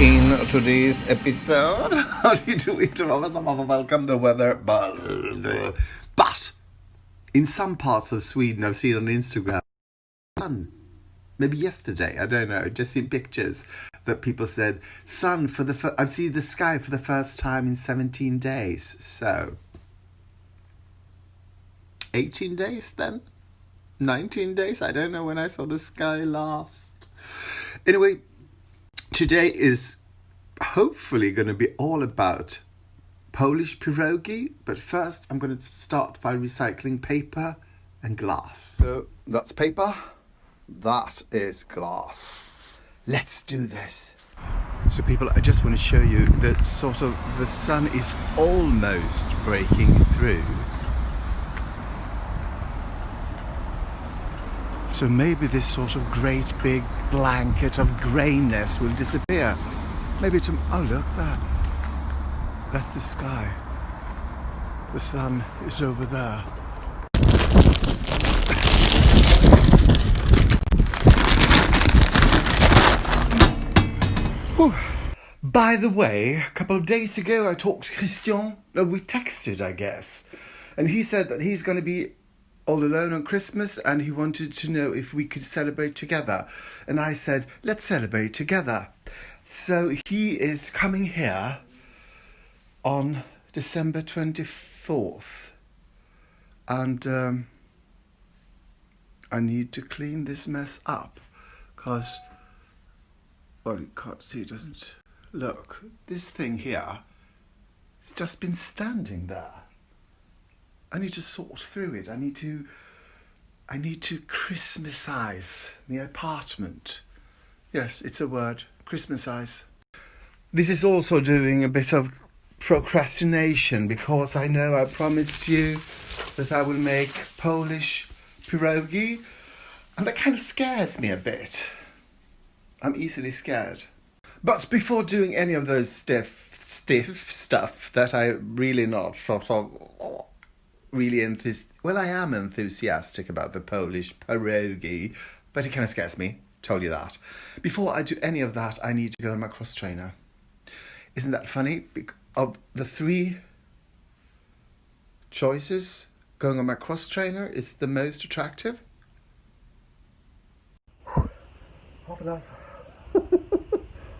In today's episode, how do you do it? Welcome the weather. But in some parts of Sweden, I've seen on Instagram, maybe yesterday, I don't know, just seen pictures that people said, sun for the I've seen the sky for the first time in 17 days. So, 18 days then? 19 days? I don't know when I saw the sky last. Anyway, today is hopefully going to be all about Polish pierogi, but first I'm going to start by recycling paper and glass. So that's paper, that is glass. Let's do this. So people, I just want to show you that sort of the sun is almost breaking through. So maybe this sort of great big blanket of greyness will disappear. Maybe oh look there. That's the sky. The sun is over there. Whew. By the way, a couple of days ago I talked to Christian. We texted, I guess. And he said that he's going to be all alone on Christmas and he wanted to know if we could celebrate together. And I said, let's celebrate together. So he is coming here on December 24th. And I need to clean this mess up. Because, well, you can't see, doesn't look. This thing here, it's just been standing there. I need to sort through it. I need to Christmasize the apartment. Yes, it's a word. Christmasize. This is also doing a bit of procrastination because I know I promised you that I will make Polish pierogi, and that kind of scares me a bit. I'm easily scared. But before doing any of those stiff stuff that I really not sort of really I am enthusiastic about the Polish pierogi, but it kind of scares me. Told you that. Before I do any of that, I need to go on my cross trainer. Isn't that funny? Of the three choices, going on my cross trainer is the most attractive.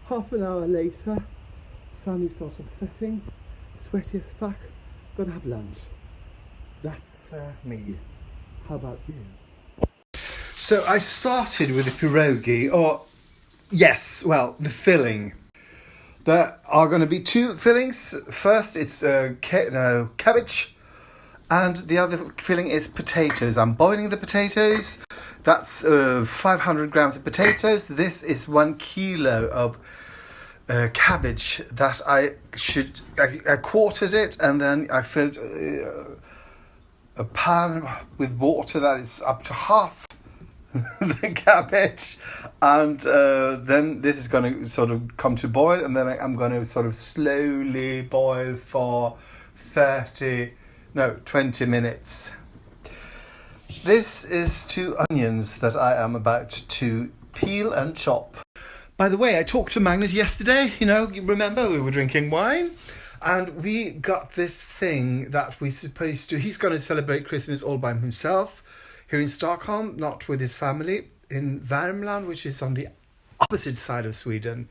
Half an hour later, sun is sort of setting, sweaty as fuck, gonna have lunch. That's me. How about you? So I started with the pierogi, the filling. There are going to be two fillings. First it's cabbage, and the other filling is potatoes. I'm boiling the potatoes. That's 500 grams of potatoes. This is 1 kilo of cabbage that I quartered it, and then I filled a pan with water that is up to half the cabbage, and then this is going to sort of come to boil, and then I'm going to sort of slowly boil for 20 minutes. This is 2 onions that I am about to peel and chop. By the way, I talked to Magnus yesterday, you remember we were drinking wine, and we got this thing that we're supposed to, he's going to celebrate Christmas all by himself here in Stockholm, not with his family, in Värmland, which is on the opposite side of Sweden,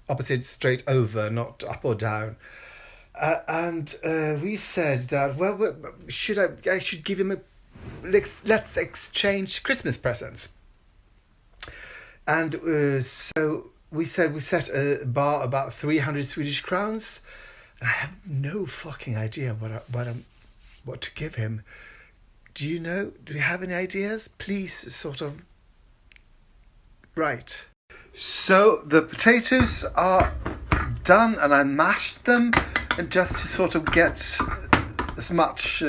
opposite straight over, not up or down. And we said that, I should give him let's exchange Christmas presents. And so we said we set a bar about 300 Swedish crowns, and I have no fucking idea what to give him. Do you know? Do you have any ideas? Please sort of write. So the potatoes are done, and I mashed them, and just to sort of get as much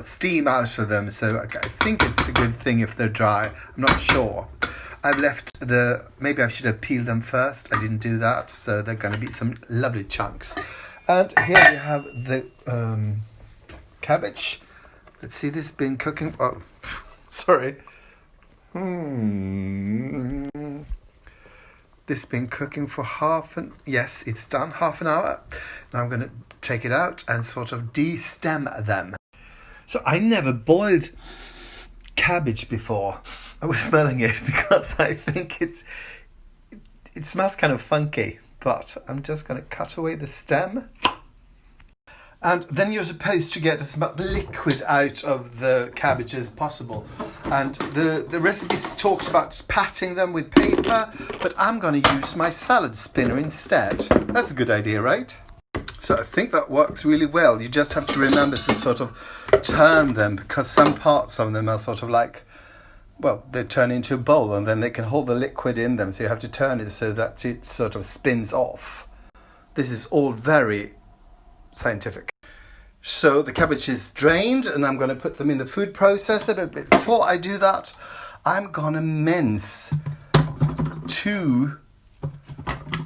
steam out of them. So I think it's a good thing if they're dry. I'm not sure. I've left maybe I should have peeled them first. I didn't do that, so they're going to be some lovely chunks. And here we have the cabbage. Let's see, this has been cooking. Oh, sorry. This This has been cooking for yes, it's done, half an hour. Now I'm going to take it out and sort of de-stem them. So I never boiled cabbage before. I was smelling it because I think it smells kind of funky, but I'm just going to cut away the stem. And then you're supposed to get as much liquid out of the cabbage as possible. And the recipe talks about patting them with paper, but I'm going to use my salad spinner instead. That's a good idea, right? So I think that works really well. You just have to remember to sort of turn them, because some parts of them are sort of like, well, they turn into a bowl and then they can hold the liquid in them. So you have to turn it so that it sort of spins off. This is all very scientific. So the cabbage is drained and I'm going to put them in the food processor. But before I do that, I'm going to mince 2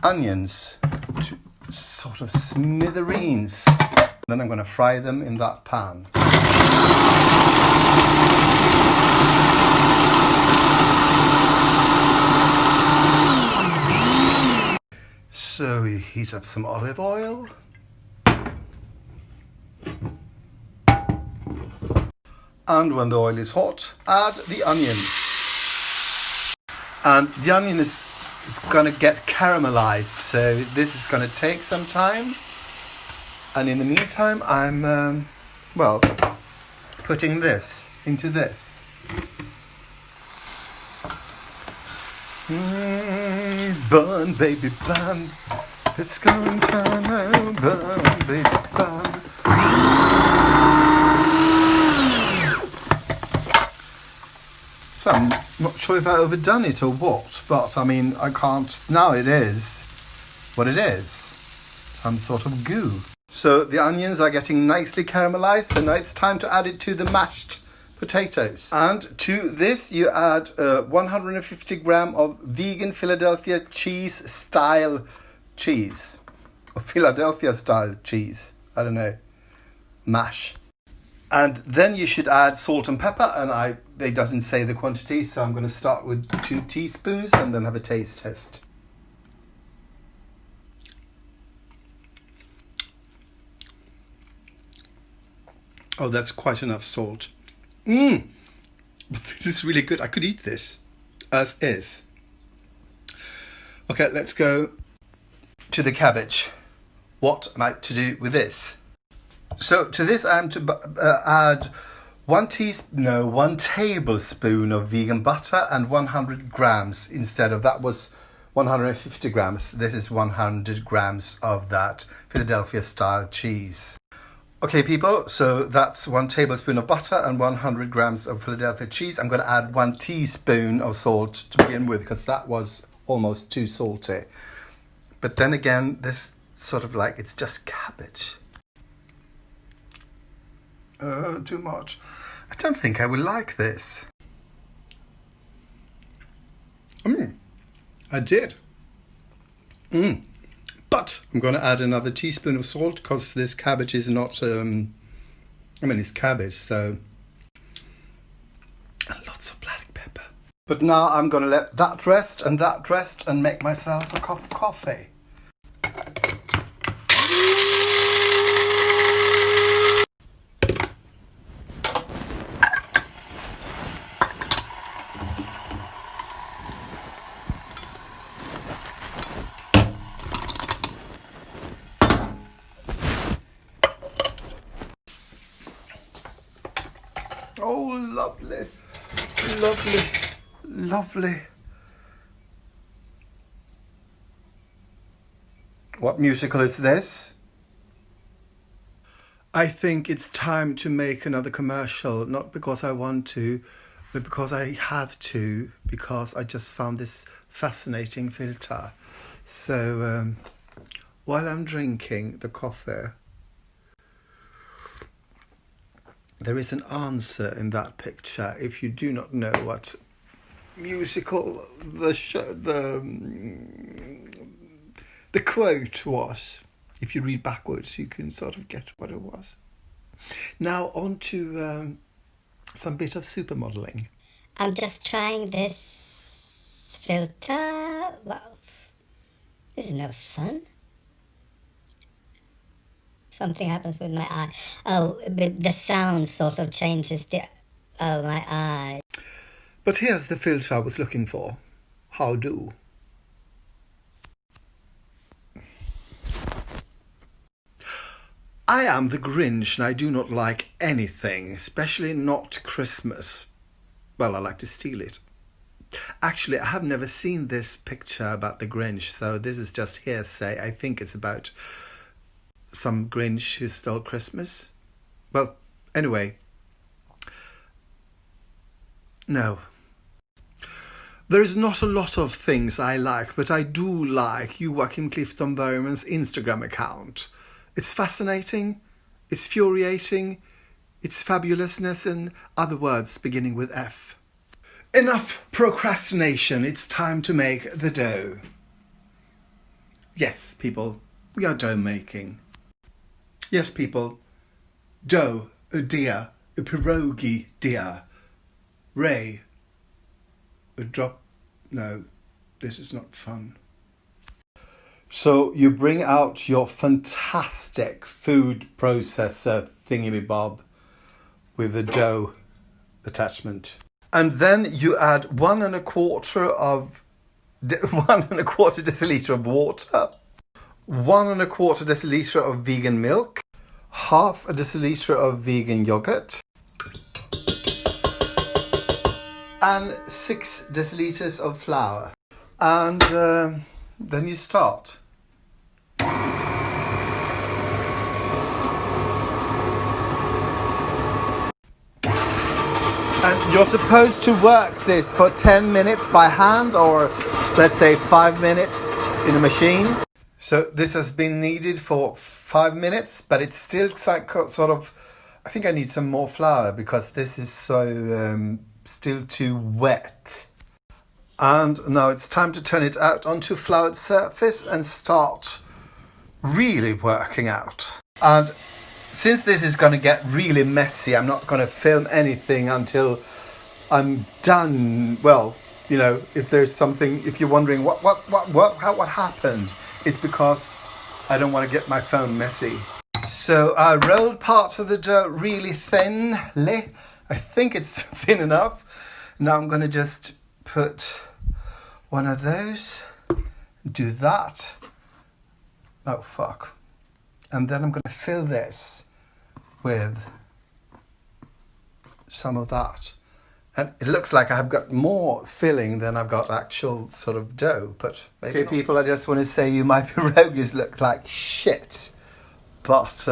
onions to sort of smithereens. Then I'm going to fry them in that pan. So we heat up some olive oil. And when the oil is hot, add the onion. And the onion is going to get caramelized, so this is going to take some time. And in the meantime, I'm, putting this into this. Burn, baby, burn. It's going to now burn, baby, burn. So I'm not sure if I overdone it or what, but I mean, I can't. Now it is what it is. Some sort of goo. So the onions are getting nicely caramelized, so now it's time to add it to the mashed potatoes. And to this you add 150 gram of vegan Philadelphia cheese style cheese. Or Philadelphia style cheese. I don't know. Mash. And then you should add salt and pepper, and it doesn't say the quantity, so I'm going to start with 2 teaspoons and then have a taste test. Oh, that's quite enough salt. This is really good. I could eat this as is. Okay, let's go to the cabbage. What am I to do with this? So to this I am to add 1 tablespoon of vegan butter and 100 grams. Instead of that was 150 grams. This is 100 grams of that Philadelphia style cheese. Okay, people, so that's 1 tablespoon of butter and 100 grams of Philadelphia cheese. I'm going to add 1 teaspoon of salt to begin with, because that was almost too salty. But then again, this sort of like, it's just cabbage. Too much. I don't think I will like this. I did. But I'm going to add another teaspoon of salt, because this cabbage is not, it's cabbage, so. And lots of black pepper. But now I'm going to let that rest and make myself a cup of coffee. Oh, lovely, lovely, lovely. What musical is this? I think it's time to make another commercial, not because I want to, but because I have to, because I just found this fascinating filter. So while I'm drinking the coffee, there is an answer in that picture. If you do not know what musical the quote was, if you read backwards, you can sort of get what it was. Now on to some bit of supermodeling. I'm just trying this filter. Well, This is no fun. Something happens with my eye. Oh, but the sound sort of changes the... Oh, my eye. But here's the filter I was looking for. How do? I am the Grinch and I do not like anything, especially not Christmas. Well, I like to steal it. Actually, I have never seen this picture about the Grinch, so this is just hearsay. I think it's about some Grinch who stole Christmas. Well, anyway. No. There is not a lot of things I like, but I do like Joachim Clifton Bergman's Instagram account. It's fascinating, it's furiating, it's fabulousness, and other words beginning with F. Enough procrastination, it's time to make the dough. Yes, people, we are dough making. Yes, people, dough, a dear, a pierogi dear. Ray, a drop, no, this is not fun. So you bring out your fantastic food processor thingy-bob with the dough attachment. And then you add 1¼ deciliter of water, 1¼ deciliter of vegan milk, ½ deciliter of vegan yogurt, and 6 deciliters of flour. And then you start. And you're supposed to work this for 10 minutes by hand, or let's say 5 minutes in a machine. So this has been kneaded for 5 minutes, but it's still sort of, I think I need some more flour because this is so still too wet. And now it's time to turn it out onto floured surface and start really working out. And since this is going to get really messy, I'm not going to film anything until I'm done. Well, you know, if there's something, if you're wondering what happened, it's because I don't want to get my phone messy. So I rolled parts of the dough really thinly. I think it's thin enough. Now I'm going to just put one of those, do that. Oh, fuck. And then I'm going to fill this with some of that. And it looks like I've got more filling than I've got actual sort of dough. But maybe okay, people, I just want to say my pierogies look like shit. But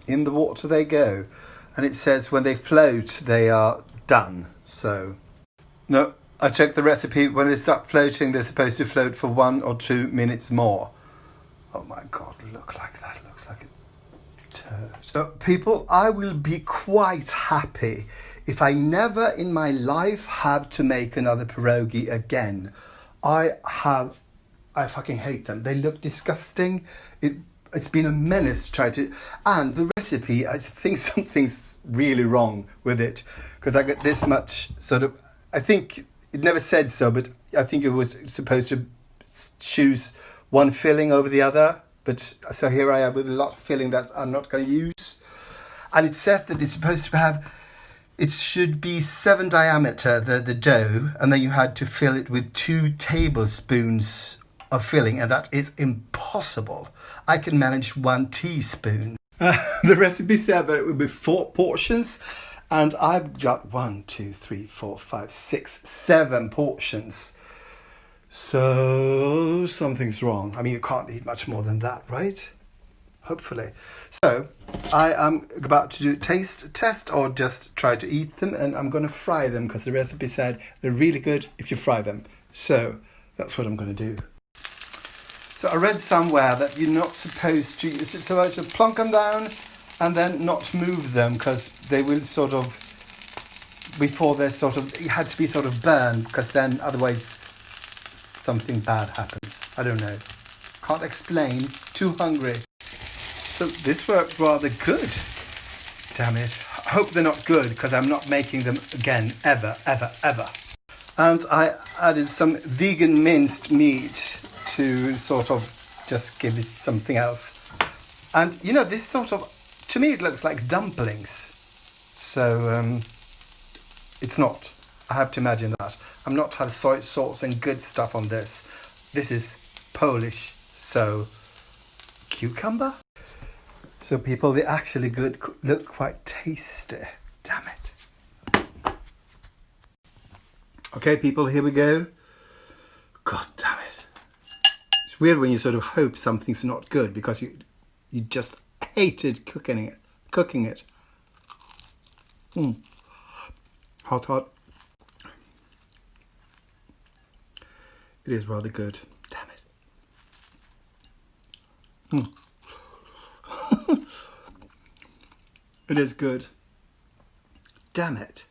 in the water they go. And it says when they float, they are done. So, no, I checked the recipe. When they start floating, they're supposed to float for 1 or 2 minutes more. Oh my God, look like that. Looks like a turd. So people, I will be quite happy if I never in my life have to make another pierogi again. I fucking hate them. They look disgusting. It's been a menace to try to... And the recipe, I think something's really wrong with it. Because I get this much sort of... I think it never said so, but I think it was supposed to choose one filling over the other. But so here I am with a lot of filling that I'm not going to use. And it says that it's supposed to have... It should be 7 diameter, the dough. And then you had to fill it with 2 tablespoons of filling, and that is impossible. I can manage 1 teaspoon. The recipe said that it would be 4 portions, and I've got 1, 2, 3, 4, 5, 6, 7 portions. So something's wrong. I mean, you can't eat much more than that, right? Hopefully. So I am about to do taste test or just try to eat them, and I'm going to fry them because the recipe said they're really good if you fry them. So that's what I'm going to do. So I read somewhere that you're not supposed to, so I should plonk them down and then not move them because they will sort of, before they're sort of, it had to be sort of burned because then otherwise something bad happens. I don't know. Can't explain. Too hungry. So this worked rather good. Damn it. I hope they're not good because I'm not making them again, ever, ever, ever. And I added some vegan minced meat to sort of just give it something else. And you know, this sort of, to me it looks like dumplings. So it's not. I have to imagine that. I'm not have soy sauce and good stuff on this. This is Polish, so cucumber. So people, they actually look quite tasty. Damn it. Okay, people, here we go. God damn it. It's weird when you sort of hope something's not good because you just hated cooking it. Hot. It is rather good. Damn it. It is good. Damn it.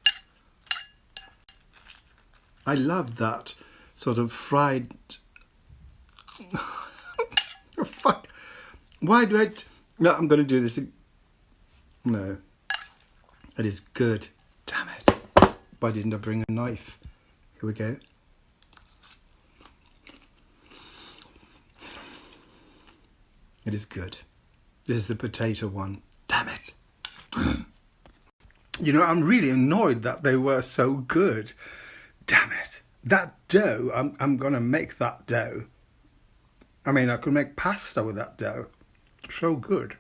I love that sort of fried... Fuck. Why do I... No, I'm going to do this. No. It is good. Damn it. Why didn't I bring a knife? Here we go. It is good. This is the potato one. Damn it. You know, I'm really annoyed that they were so good. Damn it. That dough, I'm going to make that dough. I mean, I could make pasta with that dough. So good.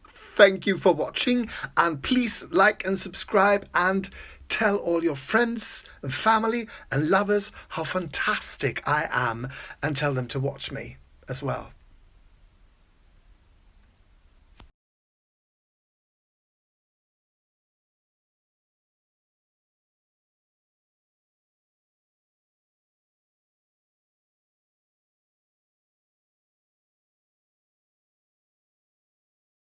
Thank you for watching, and please like and subscribe and tell all your friends and family and lovers how fantastic I am, and tell them to watch me as well.